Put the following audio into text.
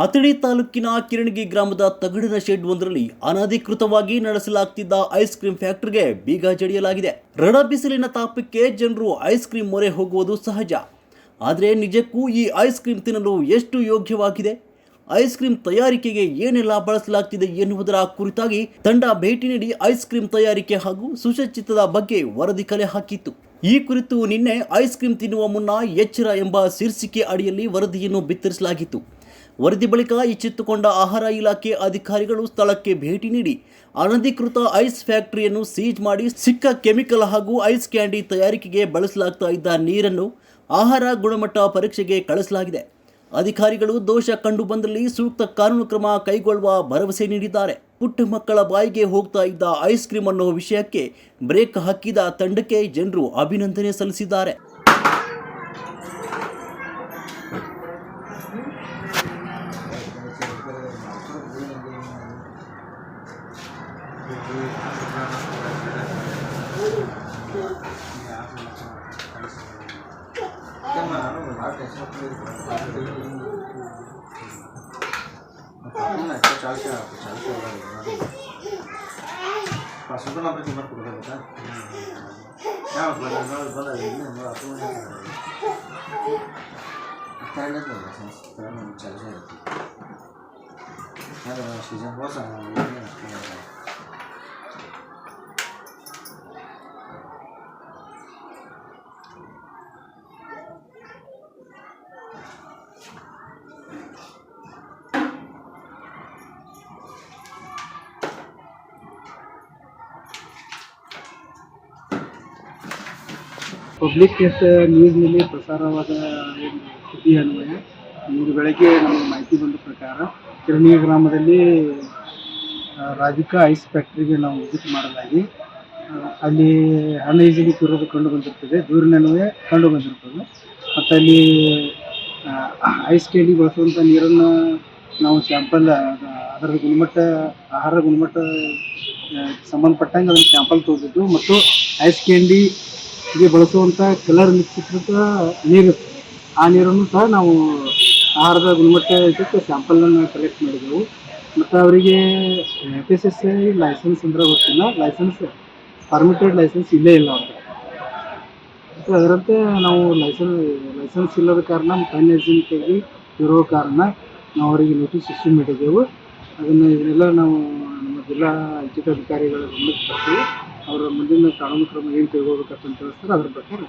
ಅಥಣಿ ತಾಲೂಕಿನ ಕಿರಣಗಿ ಗ್ರಾಮದ ತಗಡಿನ ಶೆಡ್ ಒಂದರಲ್ಲಿ ಅನಧಿಕೃತವಾಗಿ ನಡೆಸಲಾಗ್ತಿದ್ದ ಐಸ್ ಕ್ರೀಂ ಫ್ಯಾಕ್ಟರಿಗೆ ಬೀಗ ಜಡಿಯಲಾಗಿದೆ. ರಣ ಬಿಸಿಲಿನ ತಾಪಕ್ಕೆ ಜನರು ಐಸ್ ಕ್ರೀಂ ಮೊರೆ ಹೋಗುವುದು ಸಹಜ. ಆದರೆ ನಿಜಕ್ಕೂ ಈ ಐಸ್ ಕ್ರೀಂ ತಿನ್ನಲು ಎಷ್ಟು ಯೋಗ್ಯವಾಗಿದೆ, ಐಸ್ ಕ್ರೀಂ ತಯಾರಿಕೆಗೆ ಏನೆಲ್ಲ ಬಳಸಲಾಗ್ತಿದೆ ಎನ್ನುವುದರ ಕುರಿತಾಗಿ ತಂಡ ಭೇಟಿ ನೀಡಿ ಐಸ್ ಕ್ರೀಂ ತಯಾರಿಕೆ ಹಾಗೂ ಸುಸಜ್ಜಿತದ ಬಗ್ಗೆ ವರದಿ ಕಲೆ ಹಾಕಿತ್ತು. ಈ ಕುರಿತು ನಿನ್ನೆ ಐಸ್ ಕ್ರೀಂ ತಿನ್ನುವ ಮುನ್ನ ಎಚ್ಚರ ಎಂಬ ಶೀರ್ಷಿಕೆ ಅಡಿಯಲ್ಲಿ ವರದಿಯನ್ನು ಬಿತ್ತರಿಸಲಾಗಿತ್ತು. ವರದಿ ಬಳಿಕ ಎಚ್ಚೆತ್ತುಕೊಂಡ ಆಹಾರ ಇಲಾಖೆ ಅಧಿಕಾರಿಗಳು ಸ್ಥಳಕ್ಕೆ ಭೇಟಿ ನೀಡಿ ಅನಧಿಕೃತ ಐಸ್ ಫ್ಯಾಕ್ಟರಿಯನ್ನು ಸೀಜ್ ಮಾಡಿ ಸಿಕ್ಕ ಕೆಮಿಕಲ್ ಹಾಗೂ ಐಸ್ ಕ್ಯಾಂಡಿ ತಯಾರಿಕೆಗೆ ಬಳಸಲಾಗ್ತಾ ಇದ್ದ ನೀರನ್ನು ಆಹಾರ ಗುಣಮಟ್ಟ ಪರೀಕ್ಷೆಗೆ ಕಳಿಸಲಾಗಿದೆ. ಅಧಿಕಾರಿಗಳು ದೋಷ ಕಂಡು ಬಂದಲ್ಲಿ ಸೂಕ್ತ ಕಾನೂನು ಕ್ರಮ ಕೈಗೊಳ್ಳುವ ಭರವಸೆ ನೀಡಿದ್ದಾರೆ. ಪುಟ್ಟ ಮಕ್ಕಳ ಬಾಯಿಗೆ ಹೋಗ್ತಾ ಇದ್ದ ಐಸ್ ಕ್ರೀಂ ಅನ್ನೋ ವಿಷಯಕ್ಕೆ ಬ್ರೇಕ್ ಹಾಕಿದ ತಂಡಕ್ಕೆ ಜನರು ಅಭಿನಂದನೆ ಸಲ್ಲಿಸಿದ್ದಾರೆ. ಪಬ್ಲಿಕ್ ನ್ಯೂಸ್ನಲ್ಲಿ ಪ್ರಸಾರವಾದ ಸುದ್ದಿ ಅನ್ವಯ ಇಂದು ಬೆಳಗ್ಗೆ ನಮಗೆ ಮಾಹಿತಿ ಬಂದ ಪ್ರಕಾರ ಕಿರಣಿ ಗ್ರಾಮದಲ್ಲಿ ರಾಧಿಕಾ ಐಸ್ ಫ್ಯಾಕ್ಟ್ರಿಗೆ ನಾವು ವಿಸಿಟ್ ಮಾಡಲಾಗಿ ಅಲ್ಲಿ ಅನ್ಹೈಜಿನಿಕ್ ಇರೋದು ಕಂಡು ಬಂದಿರ್ತದೆ, ದೂರಿನನ್ವಯ ಕಂಡು ಬಂದಿರ್ತದೆ. ಮತ್ತು ಅಲ್ಲಿ ಐಸ್ ಕ್ಯಾಂಡಿ ಬಳಸುವಂಥ ನೀರನ್ನು ನಾವು ಸ್ಯಾಂಪಲ್ ಅದರ ಗುಣಮಟ್ಟ ಆಹಾರ ಗುಣಮಟ್ಟ ಸಂಬಂಧಪಟ್ಟಂಗೆ ಅದನ್ನು ಸ್ಯಾಂಪಲ್ ತೊಗೊಂಡಿದ್ದು ಮತ್ತು ಐಸ್ ಕ್ಯಾಂಡಿ ಬಳಸುವಂಥ ಕಲರ್ ಮಿಕ್ಸಿಕೃತ ನೀರು, ಆ ನೀರನ್ನು ಸಹ ನಾವು ಆಹಾರದ ಗುಣಮಟ್ಟ ಇದಕ್ಕೆ ಸ್ಯಾಂಪಲನ್ನು ಕಲೆಕ್ಟ್ ಮಾಡಿದೆವು. ಮತ್ತು ಅವರಿಗೆ FSSAI ಲೈಸೆನ್ಸ್ ಅಂದ್ರೆ ಗೊತ್ತಿಲ್ಲ, ಪರ್ಮಿಟೆಡ್ ಲೈಸೆನ್ಸ್ ಇಲ್ಲೇ ಇಲ್ಲ ಅವ್ರಿಗೆ. ಮತ್ತು ಅದರಂತೆ ನಾವು ಲೈಸೆನ್ಸ್ ಇಲ್ಲದ ಕಾರಣ ಅನ್ಹೈಜಿನಿಕ್ಕಾಗಿ ಇರೋ ಕಾರಣ ನಾವು ಅವರಿಗೆ ನೋಟಿಸ್ ಇಶ್ಯೂ ಮಾಡಿದ್ದೆವು. ಇದನ್ನೆಲ್ಲ ನಾವು ನಮ್ಮ ಜಿಲ್ಲಾ ಐಚ್ಛಿಕ ಅಧಿಕಾರಿಗಳ ಗಮನಕ್ಕೆ ತರ್ತೀವಿ. ಅವರ ಮುಂದಿನ ಕಾನೂನು ಕ್ರಮ ಏನು ಕೈಗೊಳ್ಳಬೇಕಂತ ತಿಳಿಸ್ತಾರೆ, ಅದ್ರ ಪ್ರಕಾರ